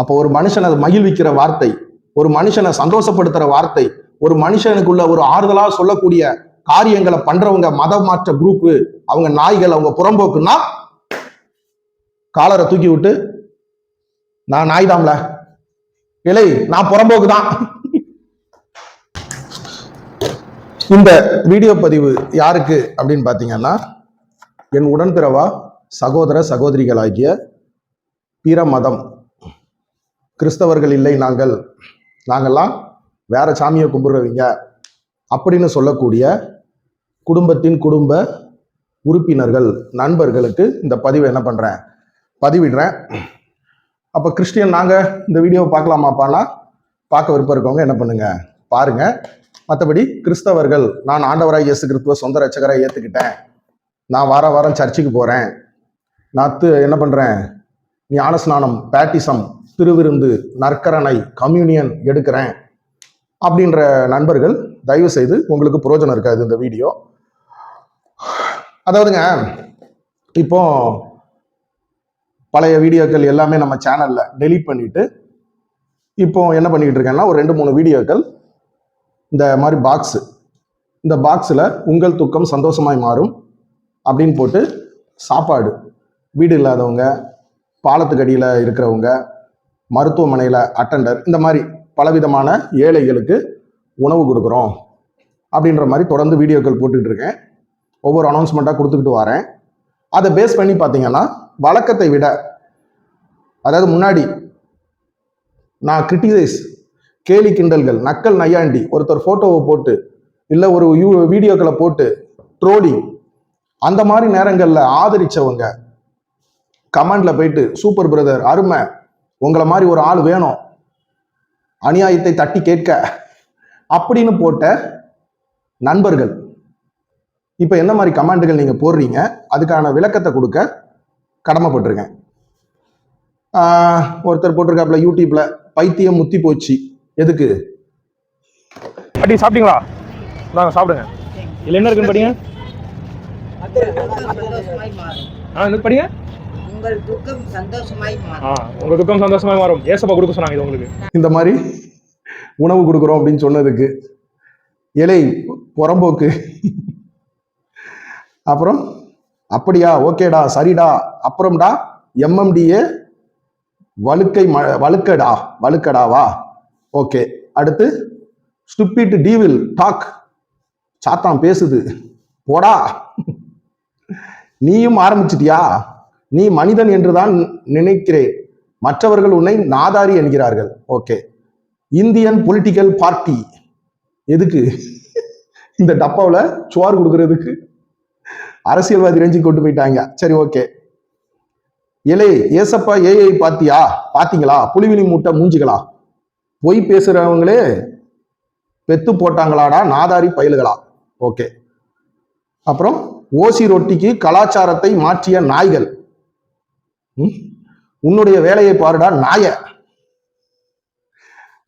அப்போ ஒரு மனுஷனை மகிழ்விக்கிற வார்த்தை, ஒரு மனுஷனை சந்தோஷப்படுத்துற வார்த்தை, ஒரு மனுஷனுக்குள்ள ஒரு ஆறுதலா சொல்லக்கூடிய காரியங்களை பண்றவங்க மத மாற்ற குரூப், அவங்க நாய்கள், அவங்க புறம்போக்குன்னா காலரை தூக்கி விட்டு நான் நாய் தான்ல, இல்லை நான் புறம்போக்கு தான். இந்த வீடியோ பதிவு யாருக்கு அப்படின்னு பாத்தீங்கன்னா, என் உடன்பிறவா சகோதர சகோதரிகளாகிய பிற மதம் கிறிஸ்தவர்கள் இல்லை, நாங்கள்லாம் வேற சாமியை கும்பிடுறவங்க அப்படின்னு சொல்லக்கூடிய குடும்பத்தின் குடும்ப உறுப்பினர்கள், நண்பர்களுக்கு இந்த பதிவை என்ன பண்றேன், பதிவிடுறேன். அப்ப கிறிஸ்டியன் நாங்க இந்த வீடியோவை பார்க்கலாமாப்பானா, பார்க்க விருப்பம் இருக்கவங்க என்ன பண்ணுங்க பாருங்க. மற்றபடி கிறிஸ்தவர்கள், நான் ஆண்டவராய் இயேசு கிறிஸ்துவ சொந்த ரட்சகராக ஏத்துக்கிட்டேன், நான் வாரம் சர்ச்சுக்கு போறேன், நான் என்ன பண்றேன், ஞானஸ்நானம், பேட்டிசம், திருவிருந்து, நற்கரணை, கம்யூனியன் எடுக்கிறேன் அப்படின்ற நண்பர்கள் தயவு செய்து, உங்களுக்கு பிரயோஜனம் இருக்காது இந்த வீடியோ. அதாவதுங்க, இப்போ பழைய வீடியோக்கள் எல்லாமே நம்ம சேனல்ல டெலீட் பண்ணிட்டு இப்போ என்ன பண்ணிக்கிட்டு இருக்கேன்னா, ஒரு 2-3 வீடியோக்கள் இந்த மாதிரி இந்த பாக்ஸில் உங்கள் துக்கம் சந்தோஷமாய் மாறும் அப்படின்னு போட்டு, சாப்பாடு, வீடு இல்லாதவங்க, பாலத்துக்கு அடியில் இருக்கிறவங்க, மருத்துவமனையில் அட்டெண்டர், இந்த மாதிரி பலவிதமான ஏழைகளுக்கு உணவு கொடுக்குறோம் அப்படின்ற மாதிரி தொடர்ந்து வீடியோக்கள் போட்டுக்கிட்டு இருக்கேன். ஒவ்வொரு அனௌன்ஸ்மெண்ட்டாக கொடுத்துக்கிட்டு வரேன். அதை பேஸ் பண்ணி பார்த்தீங்கன்னா, வழக்கத்தை விட, அதாவது முன்னாடி நான் கிரிட்டிசைஸ், கேலி கிண்டல்கள், நக்கல் நையாண்டி, ஒருத்தர் ஃபோட்டோவை போட்டு இல்லை ஒரு வீடியோக்களை போட்டு ட்ரோலிங், அந்த மாதிரி நேரங்களில் ஆதரிச்சவங்க கமெண்ட்ல போயிட்டு சூப்பர் பிரதர், அருமை, உங்களை மாதிரி ஒரு ஆள் வேணும், அநியாயத்தை தட்டி கேட்க அப்படின்னு போட்ட நண்பர்கள் இப்ப என்ன மாதிரி கமெண்ட்கள் நீங்க போடுறீங்க, அதுக்கான விளக்கத்தை கொடுக்க கடமைப்பட்டிருக்கேன். ஒருத்தர் போட்டிருக்காப்புல யூடியூப்ல, பைத்தியம் முத்தி போச்சு, எதுக்கு அடி சாப்பிட்டீங்களா, நாங்க சாப்பிடுங்க, இல்ல என்ன இருக்குன்னு படிங்க. என்ன படிங்க, உங்கள் துக்கம் சந்தோஷமாய் மாறும், ஏசப்பா கொடுக்க சொன்னாங்க. இது உங்களுக்கு இந்த மாதிரி உணவு கொடுக்குறோம் அப்படின்னு சொன்னதுக்கு இலை புறம்போக்கு. அப்புறம் அப்படியா, ஓகேடா, சரிடா, அப்புறம்டா எம்எம்டிஏ வழுக்கடாவா, ஓகே. அடுத்து ஸ்டூபிட் டீவில் டாக், சாத்தான் பேசுது, போடா, நீயும் ஆரம்பிச்சிட்டியா, நீ மனிதன் என்றுதான் நினைக்கிறேன், மற்றவர்கள் உன்னை நாதாரி என்கிறார்கள், ஓகே. இந்தியன் பொலிட்டிக்கல் பார்ட்டி, எதுக்கு இந்த டப்பாவில் சோறு கொடுக்கறதுக்கு அரசியல்வாதி ரேஞ்சி கொண்டு போயிட்டாங்க, சரி ஓகே. இலே ஏசப்பா ஏஐ பாத்தீங்களா, புலிவினி மூட்டை மூஞ்சிகளா, பொய் பேசுறவங்களே பெத்து போட்டாங்களாடா நாதாரி பயலுகளா, ஓகே. அப்புறம் ஓசி ரொட்டிக்கு கலாச்சாரத்தை மாற்றிய நாய்கள், உன்னுடைய வேலையை பாருடா நாய.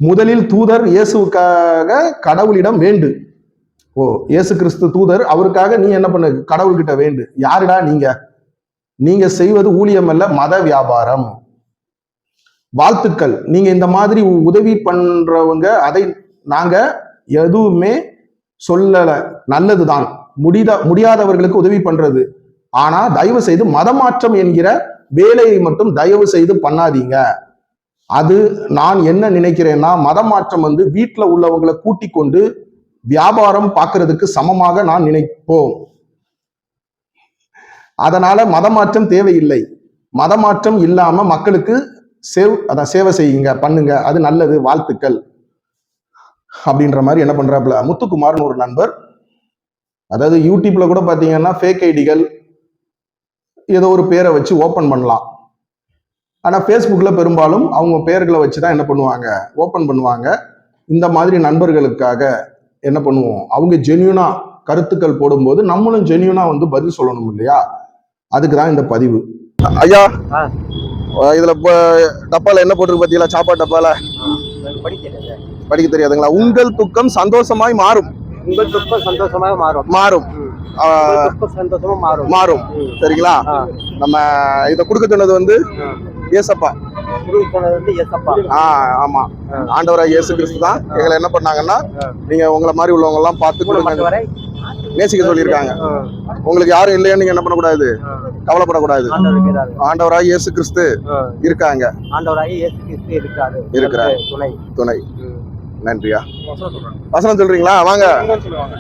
முதலில் தூதர் இயேசுக்காக கடவுளிடம் வேண்டு, ஓ இயேசு கிறிஸ்து தூதர், அவருக்காக நீ என்ன பண்ண, கடவுள்கிட்ட வேண்டு. யாருடா நீங்க செய்வது ஊழியம் அல்ல, மத வியாபாரம். வாழ்த்துக்கள், நீங்க இந்த மாதிரி உதவி பண்றவங்க, அதை நாங்க எதுவுமே சொல்லல, நல்லதுதான், முடியாதவர்களுக்கு உதவி பண்றது. ஆனா தயவு செய்து மதமாற்றம் என்கிற வேலையை மட்டும் தயவு செய்து பண்ணாதீங்க. அது நான் என்ன நினைக்கிறேன்னா, மதமாற்றம் வீட்டுல உள்ளவங்களை கூட்டிக் கொண்டு வியாபாரம் பார்க்கறதுக்கு சமமாக நான் நினைப்போம். அதனால மதமாற்றம் தேவையில்லை. மதமாற்றம் இல்லாம மக்களுக்கு சேவை செய்யுங்க, பண்ணுங்க, அது நல்லது, வாழ்த்துக்கள் அப்படின்ற மாதிரி என்ன பண்றாப்புல முத்துக்குமார்னு ஒரு நண்பர். அதாவது யூடியூப்ல கூட பாத்தீங்கன்னா ஃபேக் ஐடிகள் ஏதோ ஒரு பேரை வச்சு ஓபன் பண்ணலாம். ஆனா ஃபேஸ்புக்ல பெரும்பாலும் அவங்க பெயர்களை வச்சுதான் என்ன பண்ணுவாங்க, ஓபன் பண்ணுவாங்க. இந்த மாதிரி நண்பர்களுக்காக என்ன பண்ணுவோம், அவங்க ஜென்யூனா கருத்துக்கள் போடும்போது நம்மளும் ஜென்யூனா பதில் சொல்லணும் இல்லையா, அதுக்குதான் இந்த பதிவு. ஐயா, இதுல டப்பால என்ன போட்டிருக்கு பாத்தீங்களா, சாப்பாடு டப்பால படிக்க தெரியாதுங்களா? உங்கள் துக்கம் சந்தோஷமாய் மாறும், உங்கள் துக்கம் சந்தோஷமாக மாறும் சரிங்களா? நம்ம இதை கொடுக்க சொன்னது ஏசப்பா. குருவுக்கு போனது வந்து ஏசப்பா. ஆமா, ஆண்டவராக இயேசு கிறிஸ்து தான் எங்களை என்ன பண்ணாங்கன்னா, நீங்க உங்களை மாதிரி உள்ளவங்க எல்லாம் பார்த்து கொடுங்க, வரை நேசிக்க சொல்லியிருக்காங்க. உங்களுக்கு யாரும் இல்லைன்னு நீங்க என்ன பண்ணக்கூடாது, கவலைப்படக்கூடாது. ஆண்டவராக இயேசு கிறிஸ்து இருக்காங்க, ஆண்டவராக இயேசு கிறிஸ்து இருக்கிறாரு. துணை. நன்றியா? வசனம் சொல்றீங்களா? வாங்க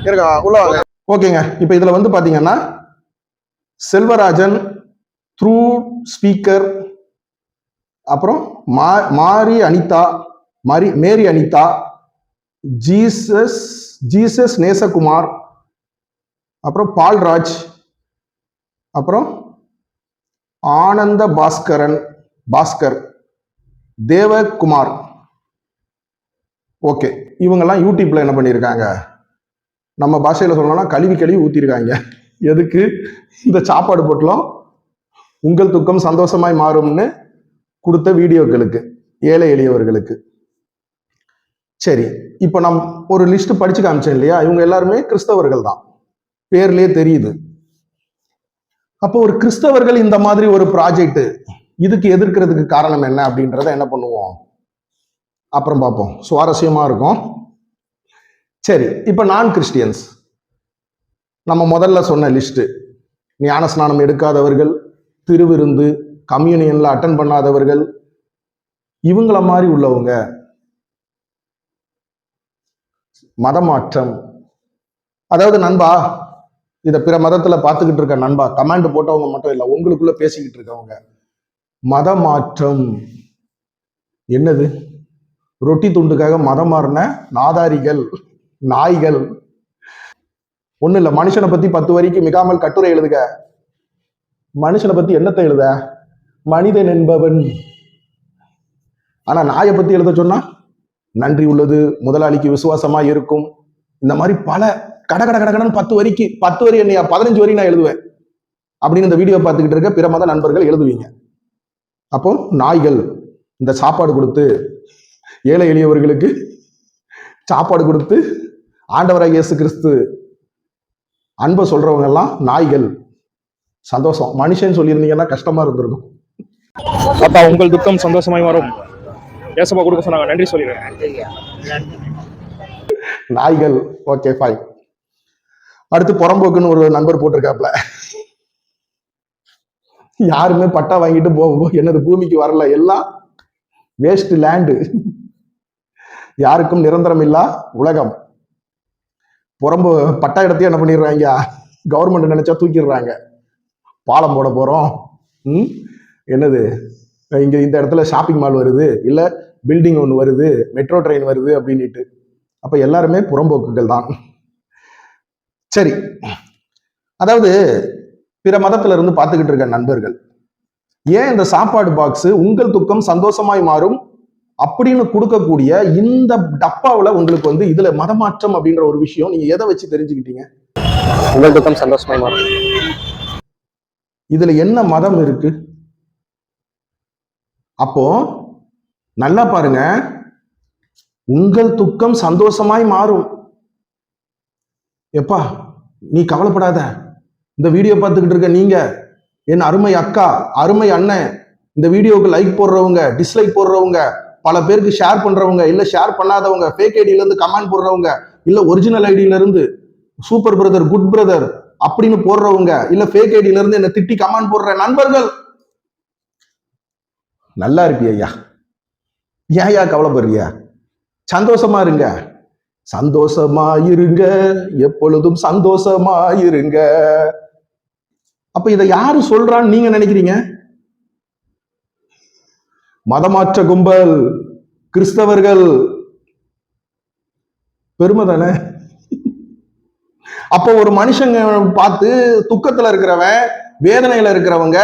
இருங்க, உள்ள வாங்க. ஓகேங்க. இப்ப இதுல வந்து பாத்தீங்கன்னா செல்வராஜன் த்ரூ ஸ்பீக்கர், அப்புறம் மாரி அனிதா, மேரி அனிதா, ஜீசஸ் நேசகுமார், அப்புறம் பால்ராஜ், அப்புறம் ஆனந்த பாஸ்கர், தேவகுமார். ஓகே, இவங்கெல்லாம் யூடியூப்ல என்ன பண்ணியிருக்காங்க, நம்ம பாஷையில சொல்லணும்னா கழுவி ஊத்திருக்காங்க. எதுக்கு? இந்த சாப்பாடு பொட்டலம் உங்கள் துக்கம் சந்தோஷமாய் மாறும்னு கொடுத்த வீடியோக்களுக்கு, ஏழை எளியவர்களுக்கு. சரி, இப்போ நான் ஒரு லிஸ்ட் படிச்சு காமிச்சேன் இல்லையா, இவங்க எல்லாருமே கிறிஸ்தவர்கள் தான், பேர்லயே தெரியுது. அப்போ ஒரு கிறிஸ்தவர்கள் இந்த மாதிரி ஒரு ப்ராஜெக்ட் இதுக்கு எதிர்க்கிறதுக்கு காரணம் என்ன அப்படின்றத என்ன பண்ணுவோம், அப்புறம் பார்ப்போம். சுவாரஸ்யமா இருக்கும். சரி, இப்ப நான் கிறிஸ்டியன்ஸ், நம்ம முதல்ல சொன்ன லிஸ்ட், ஞானஸ்நானம் எடுக்காதவர்கள், திருவிருந்து, கம்யூனியன்ல அட்டன் பண்ணாதவர்கள், இவங்கள மாதிரி உள்ளவங்க, மதமாற்றம். அதாவது நண்பா, இத பிற மதத்துல பார்த்துக்கிட்டு இருக்க நண்பா, கமாண்ட் போட்டவங்க மட்டும் இல்ல, உங்களுக்குள்ள பேசிக்கிட்டு இருக்கவங்க, மதமாற்றம் என்னது? ரொட்டி துண்டுக்காக மதம் மாறின நாதாரிகள், நாய்கள். ஒண்ணு இல்ல, மனுஷனை பத்தி 10 வரிக்கு மிகாமல் கட்டுரை எழுதுக. மனுஷனை பத்தி என்னத்தை எழுத? மனிதன் என்பவன். ஆனா நாயை பத்தி எழுத சொன்னா, நன்றி உள்ளது, முதலாளிக்கு விசுவாசமா இருக்கும், இந்த மாதிரி பல கடகடன்னு 10 வரி என்னையா 15 வரி நான் எழுதுவேன் அப்படின்னு இந்த வீடியோ பார்த்துக்கிட்டு இருக்க பிற மத நண்பர்கள் எழுதுவீங்க. அப்போ நாய்கள், இந்த சாப்பாடு கொடுத்து ஏழை எளியவர்களுக்கு சாப்பாடு கொடுத்து ஆண்டவராக இயேசு கிறிஸ்து அன்பை சொல்றவங்க எல்லாம் நாய்கள். சந்தோஷம். மனுஷன் சொல்லியிருந்தீங்கன்னா கஷ்டமா இருந்திருக்கும். அப்பா உங்கள் துக்கம் சந்தோஷமாய் மாறும், ஏசப்பா கொடுக்க சொன்னாங்க, நன்றி சொல்லிடுறேன். நாய்கள். Okay fine. அடுத்து புறம்போக்குன்னு ஒரு நண்பர் போட்டிருக்காப்ல, யாருமே பட்டா வாங்கிட்டு போகும் என்னது பூமிக்கு வரல, எல்லாம் வேஸ்ட் லேண்டு, யாருக்கும் நிரந்தரம் இல்லா உலகம். புறம்பு பட்டா இடத்தையும் என்ன பண்ணிடுறாங்க, கவர்மெண்ட் நினைச்சா தூக்கிடுறாங்க. பாலம் போட போறோம், என்னது இங்க இந்த இடத்துல ஷாப்பிங் மால் வருது, இல்ல பில்டிங் ஒன்று வருது, மெட்ரோ ட்ரெயின் வருது அப்படின்ட்டு. அப்ப எல்லாருமே புறம்போக்குகள் தான். சரி, அதாவது பிற மதத்துல இருந்து பார்த்துக்கிட்டு இருக்க நண்பர்கள், ஏன் இந்த சாப்பாடு பாக்ஸ் உங்கள் துக்கம் சந்தோஷமாய் மாறும் அப்படின்னு கொடுக்கக்கூடிய இந்த டப்பாவில் உங்களுக்கு வந்து இதுல மதமாற்றம் அப்படின்ற ஒரு விஷயம் நீங்க எதை வச்சு தெரிஞ்சுக்கிட்டீங்க? உங்கள் துக்கம் சந்தோஷமாய் மாறும். இதுல என்ன மதம் இருக்கு? அப்போ நல்லா பாருங்க, உங்கள் துக்கம் சந்தோஷமாய் மாறும். எப்பா நீ கவலைப்படாத, இந்த வீடியோ பார்த்துக்கிட்டு இருக்க நீங்க, என் அருமை அக்கா, அருமை அண்ணன், இந்த வீடியோவுக்கு லைக் போடுறவங்க, டிஸ்லைக் போடுறவங்க, பல பேருக்கு ஷேர் பண்றவங்க, இல்ல ஷேர் பண்ணாதவங்க, ஃபேக் ஐடியில இருந்து கமெண்ட் போடுறவங்க, இல்ல ஒரிஜினல் ஐடியில இருந்து சூப்பர் பிரதர், குட் பிரதர் அப்படின்னு போடுறவங்க, இல்ல ஃபேக் ஐடியில இருந்து என்ன திட்டி கமெண்ட் போடுற நண்பர்கள், நல்லா இருப்பியா ஐயா? ஏயா கவலைப்படுறியா? சந்தோஷமா இருங்க, சந்தோஷமா இருங்க, எப்பொழுதும் சந்தோஷமா இருங்க. அப்ப இதை யாரு சொல்றான்னு நீங்க நினைக்கிறீங்க? மதமாற்ற கும்பல், கிறிஸ்தவர்கள். பெருமை தானே? அப்போ ஒரு மனுஷங்க பார்த்து துக்கத்துல இருக்கிறவன், வேதனையில இருக்கிறவங்க,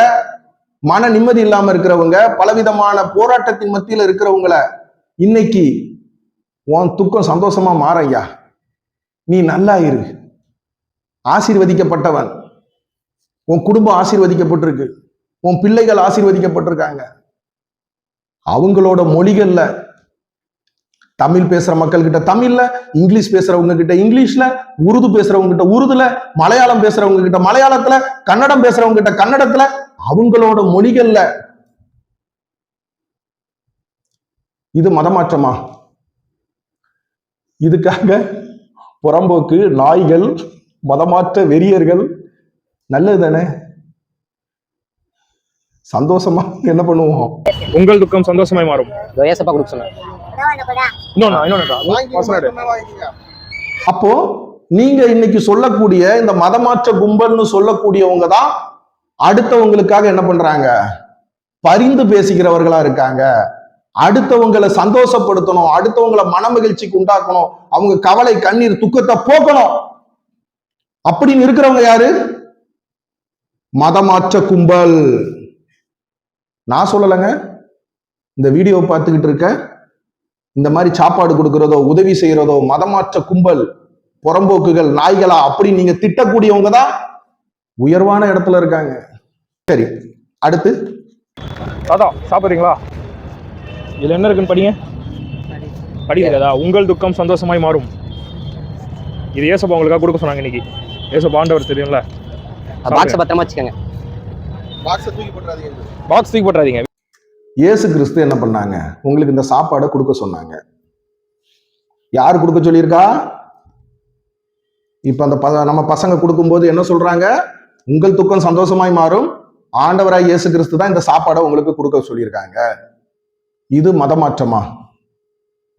மன நிம்மதி இல்லாம இருக்கிறவங்க, பலவிதமான போராட்டத்தின் மத்தியில இருக்கிறவங்கள இன்னைக்கு உன் துக்கம் சந்தோஷமா மாறையா, நீ நல்லா இரு, ஆசீர்வதிக்கப்பட்டவன், உன் குடும்பம் ஆசீர்வதிக்கப்பட்டிருக்கு, உன் பிள்ளைகள் ஆசீர்வதிக்கப்பட்டிருக்காங்க. அவங்களோட மொழிகள்ல, தமிழ் பேசுற மக்கள் கிட்ட தமிழ்ல, இங்கிலீஷ் பேசுறவங்க கிட்ட இங்கிலீஷ்ல, உருது பேசுறவங்க கிட்ட உருதுல, மலையாளம் பேசுறவங்க கிட்ட மலையாளத்துல, கன்னடம் பேசுறவங்க கிட்ட கன்னடத்துல, அவங்களோட மொழிகள்ல இது மதமாற்றமா? இதுக்காக புறம்போக்கு, நாய்கள், மதமாற்ற வெறியர்கள் நல்லது தானே? சந்தோஷமா என்ன பண்ணுவோம்? உங்கள் துக்கம் சந்தோஷமாய் மாறும். இதோ ஏசப்பா கொடுக்க சொன்னாங்க. அப்போ நீங்க இன்னைக்கு சொல்லக்கூடிய இந்த மதமாற்ற கும்பல்னு சொல்லக்கூடியவங்க தான் அடுத்தவங்களுக்காக என்ன பண்றாங்க? பரிந்து பேசுகிறவர்களா இருக்காங்க. அடுத்தவங்களை சந்தோஷப்படுத்தணும், அடுத்தவங்களை மன மகிழ்ச்சிக்கு உண்டாக்கணும், அவங்க கவலை கண்ணீர் துக்கத்தை போக்கணும் அப்படின்னு இருக்கிறவங்க யாரு? மதமாற்ற கும்பல். நான் சொல்லலைங்க. இந்த வீடியோ பார்த்துக்கிட்டு இருக்க இந்த மாதிரி சாப்பாடு கொடுக்கிறதோ உதவி செய்யறதோ மதமாற்ற கும்பல், புறம்போக்குகள், நாய்களா அப்படின்னு நீங்க திட்டக்கூடியவங்க தான் உயர்வான இடத்துல இருக்காங்க. சரி, அடுத்து தாத்தா சாப்பிட்றீங்களா? இதுல என்ன இருக்குன்னு படிங்க. படிக்கிறதா? உங்கள் துக்கம் சந்தோஷமாய் மாறும். இது ஏசப்பா உங்களுக்காக கொடுக்க சொன்னாங்க இன்னைக்கு. ஏசப்பா ஆண்டவர் தெரியும்ல. பாக்ஸை பத்திரமா வச்சுக்கோங்க. பாக்ஸ் தூக்கி போட்டுறாதீங்க. இயேசு கிறிஸ்து என்ன பண்ணாங்க? உங்களுக்கு இந்த சாப்பாடை கொடுக்க சொன்னாங்க. யார் கொடுக்க சொல்லியிருக்கா? இப்ப அந்த நம்ம பசங்க கொடுக்கும்போது என்ன சொல்றாங்க? உங்கள் துக்கம் சந்தோஷமாய் மாறும், ஆண்டவராய் இயேசு கிறிஸ்து தான் இந்த சாப்பாடை உங்களுக்கு கொடுக்க சொல்லியிருக்காங்க. இது மதமாற்றமா?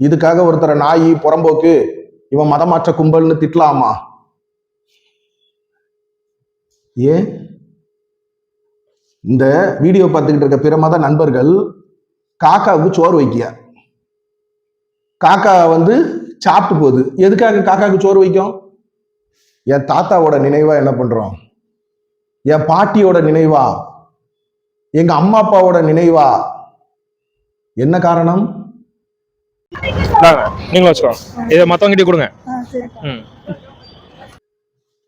இதுக்காக ஒருத்தரை நாய், புறம்போக்கு, இவன் மதமாற்ற கும்பல்னு திட்டலாமா? ஏன்? இந்த வீடியோ பார்த்துக்கிட்டு இருக்க பிற மத நண்பர்கள் காக்காவுக்கு சோறு வைக்கிய, காக்கா சாப்பிட்டு போகுது. எதுக்காக காக்காவுக்கு சோறு வைக்கும்? என் தாத்தாவோட நினைவா என்ன பண்றோம்? என் பாட்டியோட நினைவா, எங்க அம்மா அப்பாவோட நினைவா? என்ன காரணம்? நீங்களும் வச்சுக்கோங்க. இதை மற்றவங்கிட்டே கொடுங்க.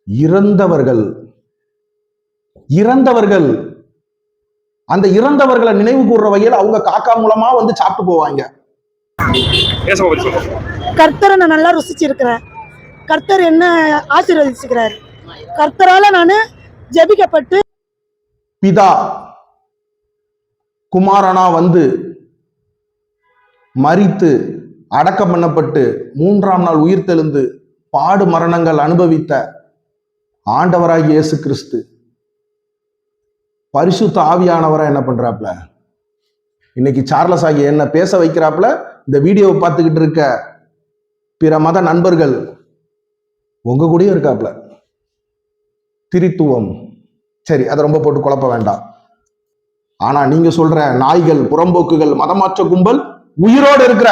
இறந்தவர்கள் இறந்தவர்கள் அந்த இறந்தவர்களை நினைவு கூர்ற வகையில் அவங்க காக்கா மூலமா சாப்பிட்டு போவாங்க. கர்த்தரை நான் நல்லா ருசிச்சிருக்கிறேன். கர்த்தர் என்ன ஆசீர்வதிச்சுக்கிறார். கர்த்தரால நான் ஜெபிக்கப்பட்டு பிதா குமாரனா மரித்து அடக்கம் பண்ணப்பட்டு 3ஆம் நாள் உயிர்த்தெழுந்து பாடு மரணங்கள் அனுபவித்த ஆண்டவராகிய இயேசு கிறிஸ்து பரிசுத்த ஆவியானவரா என்ன பண்றாப்ல? இன்னைக்கு சார்லஸ் ஆகிய என்ன பேச வைக்கிறாப்ல. இந்த வீடியோவை பார்த்துக்கிட்டு இருக்க பிற மத நண்பர்கள் உங்க கூடயும் இருக்காப்ல. திரித்துவம், சரி, அதை ரொம்ப போட்டு குழப்ப வேண்டாம். ஆனா நீங்க சொல்ற நாய்கள், புறம்போக்குகள், மதமாற்ற கும்பல் உயிரோடு இருக்கிற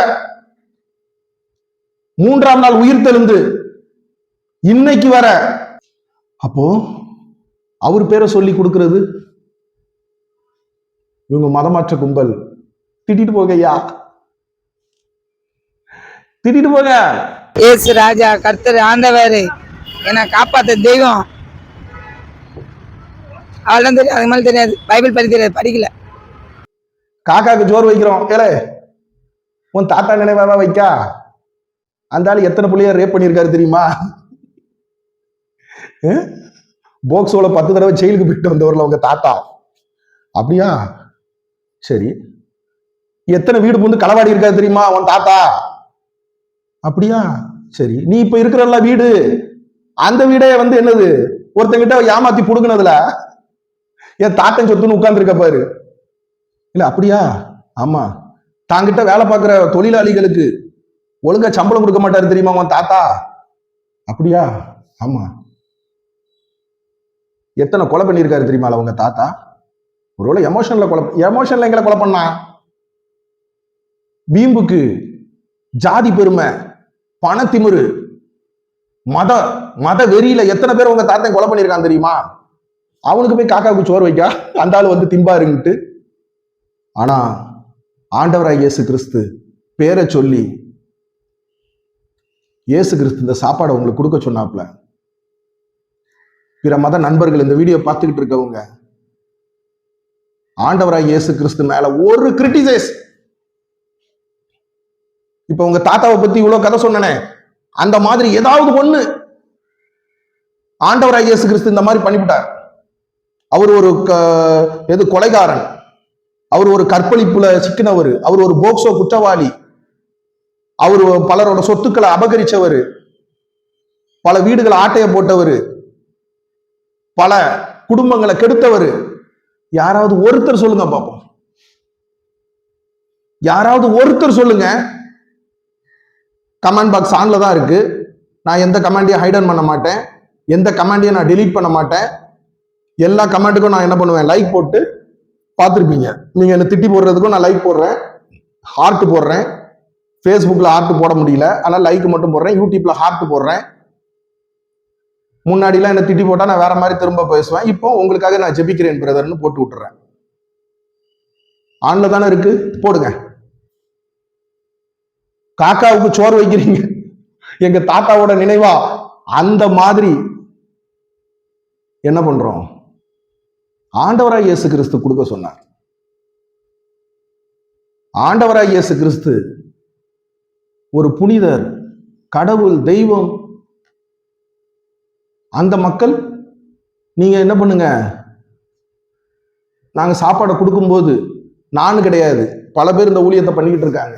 3ஆம் நாள் உயிர்த்தெழுந்து இன்னைக்கு வர, அப்போ அவர் பேரை சொல்லி கொடுக்கிறது இவங்க மதமாற்ற கும்பல். திட்டிட்டு போகையா, திட்டிட்டு போக. ஏசு ராஜா, கர்த்தர், ஆண்டவர், என்னை காப்பாத்த தெய்வம். அவள்தான் தெரியும், அது மாதிரி தெரியாது. பைபிள் படி தெரியாது, படிக்கல. காக்காக்கு ஜோர் வைக்கிறோம். ஏலே, உன் தாத்தா நினைவாவா வைக்கா? அந்த ஆளு எத்தனை பிள்ளைய ரேப் பண்ணியிருக்காரு தெரியுமா? போக்சோல 10 தடவை ஜெயிலுக்கு போயிட்டு வந்தவர்ல உங்க தாத்தா. அப்படியா? சரி. எத்தனை வீடு புந்து களவாடி இருக்காரு தெரியுமா உன் தாத்தா? அப்படியா? சரி. நீ இப்ப இருக்கிறல்ல வீடு, அந்த வீடே என்னது? ஒருத்தங்கிட்ட ஏமாத்தி புடுங்கினதுல என் தாத்தன் சொத்துன்னு உட்கார்ந்து இருக்க பாரு. இல்ல அப்படியா? ஆமா. தாங்கிட்ட வேலை பார்க்கிற தொழிலாளிகளுக்கு ஒழுங்கா சம்பளம் கொடுக்க மாட்டாரு தெரியுமா உன் தாத்தா? அப்படியா? ஆமா. எத்தனை கொலை பண்ணியிருக்காரு தெரியுமா உங்க தாத்தா? ஒருவேளை எமோஷன்ல எங்களை கொலை பண்ணா? வீம்புக்கு, ஜாதி பெருமை, பணத்திமிரு, மத வெறியில எத்தனை பேர் உங்க தாத்தன் கொலை பண்ணியிருக்கான் தெரியுமா? அவனுக்கு போய் காக்காவுக்கு சோறு வைக்க அந்த ஆளு திம்பாருங்கிட்டு. ஆனா ஆண்டவராய் இயேசு கிறிஸ்து பேரை சொல்லி இயேசு கிறிஸ்து இந்த சாப்பாடை உங்களுக்கு கொடுக்க சொன்னாப்ல. பிற மத நண்பர்கள் இந்த வீடியோ பார்த்துக்கிட்டு இருக்கவங்க ஆண்டவராய் இயேசு கிறிஸ்து மேல ஒரு கிரிட்டிசைஸ். இப்ப உங்க தாத்தாவை பத்தி இவ்வளவு கதை சொன்னனே, அந்த மாதிரி ஏதாவது ஒண்ணு ஆண்டவராய் இயேசு கிறிஸ்து இந்த மாதிரி பண்ணிவிட்டார். அவர் ஒரு கொலைகாரன், அவர் ஒரு கற்பழிப்புல சிக்கினவர், அவர் ஒரு போக்சோ குற்றவாளி, அவர் பலரோட சொத்துக்களை அபகரிச்சவர், பல வீடுகளை ஆட்டைய போட்டவர், பல குடும்பங்களை கெடுத்தவர். யாராவது ஒருத்தர் சொல்லுங்க பாப்போம். யாராவது ஒருத்தர் சொல்லுங்க. கமெண்ட் பாக்ஸ் ஆன்ல தான் இருக்கு. நான் எந்த கமெண்டையும் ஹைடன் பண்ண மாட்டேன், எந்த கமெண்டையும் நான் டெலீட் பண்ண மாட்டேன். எல்லா கமெண்ட்டுக்கும் நான் என்ன பண்ணுவேன், லைக் போட்டு பார்த்துருப்பீங்க. நீங்க என்ன திட்டி போடுறதுக்கும் நான் லைக் போடுறேன், ஹார்ட் போடுறேன். ஃபேஸ்புக்கில் ஹார்ட் போட முடியல, ஆனால் லைக் மட்டும் போடுறேன். யூடியூப்ல ஹார்ட் போடுறேன். முன்னாடிலாம் என்ன திட்டி போட்டா நான் வேற மாதிரி திரும்ப பேசுவேன். இப்போ உங்களுக்காக நான் ஜெபிக்கிறேன் பிரதர்னு போட்டு விட்டுறேன். ஆன்ல தானே இருக்கு, போடுங்க. காக்காவுக்கு சோறு வைக்கிறீங்க எங்க தாத்தாவோட நினைவா, அந்த மாதிரி என்ன பண்றோம்? ஆண்டவராய் இயேசு கிறிஸ்து கொடுக்க சொன்னார். ஆண்டவராய் இயேசு கிறிஸ்து ஒரு புனிதர், கடவுள், தெய்வம். அந்த மக்கள் நீங்க என்ன பண்ணுங்க, நாங்க சாப்பாடை கொடுக்கும்போது, நான் கிடையாது, பல பேர் இந்த ஊழியத்தை பண்ணிக்கிட்டு இருக்காங்க.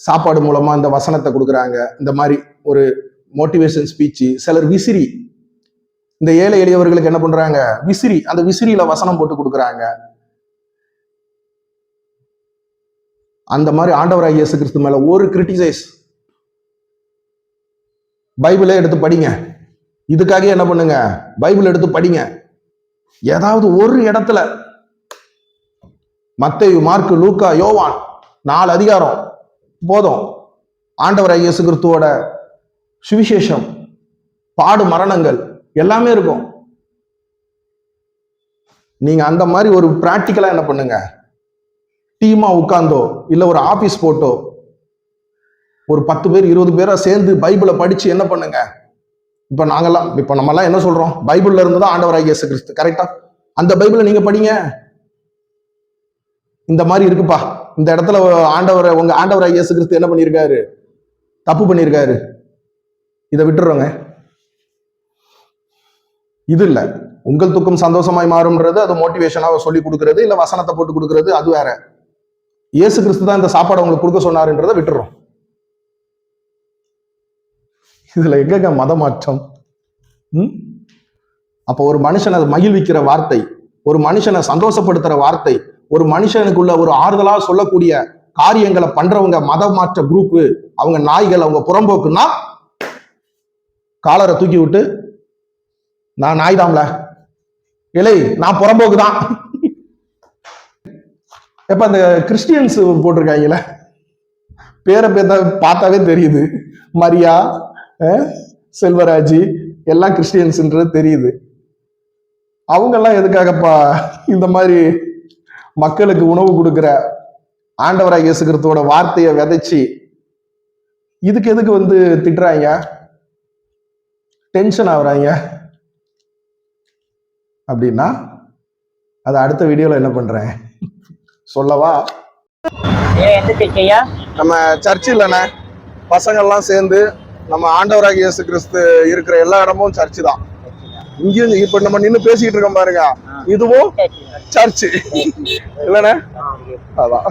சாப்பாடு மூலமா இந்த வசனத்தை கொடுக்குறாங்க, இந்த மாதிரி ஒரு மோட்டிவேஷன் ஸ்பீச். சிலர் விசிறி, இந்த ஏழை எளியவர்களுக்கு என்ன பண்றாங்க, விசிறி, அந்த விசிறியில வசனம் போட்டு கொடுக்குறாங்க. அந்த மாதிரி ஆண்டவராய் இயேசு கிறிஸ்து மேல ஒரு கிரிட்டிசைஸ். பைபிளே எடுத்து படிங்க. இதுக்காக என்ன பண்ணுங்க, பைபிள் எடுத்து படிங்க. ஏதாவது ஒரு இடத்துல, மத்தேயு, மார்க்கு, லூக்கா, யோவான் 4 அதிகாரம் போதும். ஆண்டவராய் இயேசு கிறிஸ்துவோட சுவிசேஷம், பாடு மரணங்கள் எல்லாமே இருக்கும். நீங்க அந்த மாதிரி ஒரு பிராக்டிக்கலா என்ன பண்ணுங்க, டீமா உட்கார்ந்தோ இல்ல ஒரு ஆபீஸ் போட்டோ ஒரு 10 பேர் 20 பேரா சேர்ந்து பைபிளை படிச்சு என்ன பண்ணுங்க. இப்ப நம்ம எல்லாம் என்ன சொல்றோம், பைபிள்ல இருந்து தான் ஆண்டவராய் இயேசு கிறிஸ்து, கரெக்டா? அந்த பைபிளை நீங்க படிங்க. இந்த மாதிரி இருக்குப்பா, இந்த இடத்துல உங்க ஆண்டவராய் இயேசு கிறிஸ்து என்ன பண்ணியிருக்காரு, தப்பு பண்ணியிருக்காரு, இதை விட்டுறோங்க. இது இல்ல, உங்கள் துக்கம் சந்தோஷமாய் மாறும்ன்றது அது மோட்டிவேஷனாக சொல்லி கொடுக்கறது, இல்ல வசனத்தை போட்டு கொடுக்கறது, அது வேற. இயேசு கிறிஸ்து தான் இந்த சாப்பாடை உங்களுக்கு கொடுக்க சொன்னாருன்றதை விட்டுறோம். இதுல எங்க மத மாற்றம்? அப்ப ஒரு மனுஷனை மகிழ்விக்கிற வார்த்தை, ஒரு மனுஷனை சந்தோஷப்படுத்துற வார்த்தை, ஒரு மனுஷனுக்குள்ள ஒரு ஆறுதலா சொல்லக்கூடிய காரியங்களை பண்றவங்க மத மாற்ற குரூப், அவங்க நாய்கள், அவங்க புறம்போக்குன்னா காலரை தூக்கி விட்டு, நான் நாய் தான்ல, இல்லை நான் புறம்போக்கு தான். எப்ப அந்த கிறிஸ்டியன்ஸ் போட்டிருக்காங்கல்ல, பேரை பார்த்தாவே தெரியுது, மரியா, செல்வராஜ் எல்லாம் கிறிஸ்டியன்ஸ்ன்றது தெரியுது. அவங்க எல்லாம் எதுக்காகப்பா இந்த மாதிரி மக்களுக்கு உணவு கொடுக்கிற ஆண்டவராய் இயேசு கிறிஸ்துவோட வார்த்தையை விதைச்சு இதுக்கு எதுக்கு திட்டுறாங்க, டென்ஷன் ஆகுறாங்க அப்படின்னா, அது அடுத்த வீடியோல என்ன பண்றேன் சொல்லவா? நம்ம சர்ச் இல்லைண்ணே, பசங்கள்லாம் சேர்ந்து நம்ம ஆண்டவராக இயேசு கிறிஸ்து இருக்கிற எல்லா இடமும் சர்ச்சு தான். இங்கேயும் இப்ப நம்ம நின்று பேசிக்கிட்டு இருக்கோம் பாருங்க, இதுவும் சர்ச்சு இல்லைண்ணே. அதான்,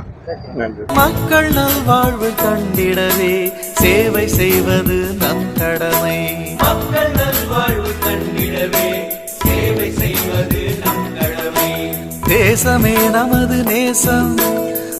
நன்றி. மக்கள் நல்வாழ்வு கண்டிடவே சேவை செய்வது நம் கடமை. மக்கள் நல்வாழ்வு கண்டிடவே சேவை செய்வது நம் கடமை. தேசமே நமது நேசம்,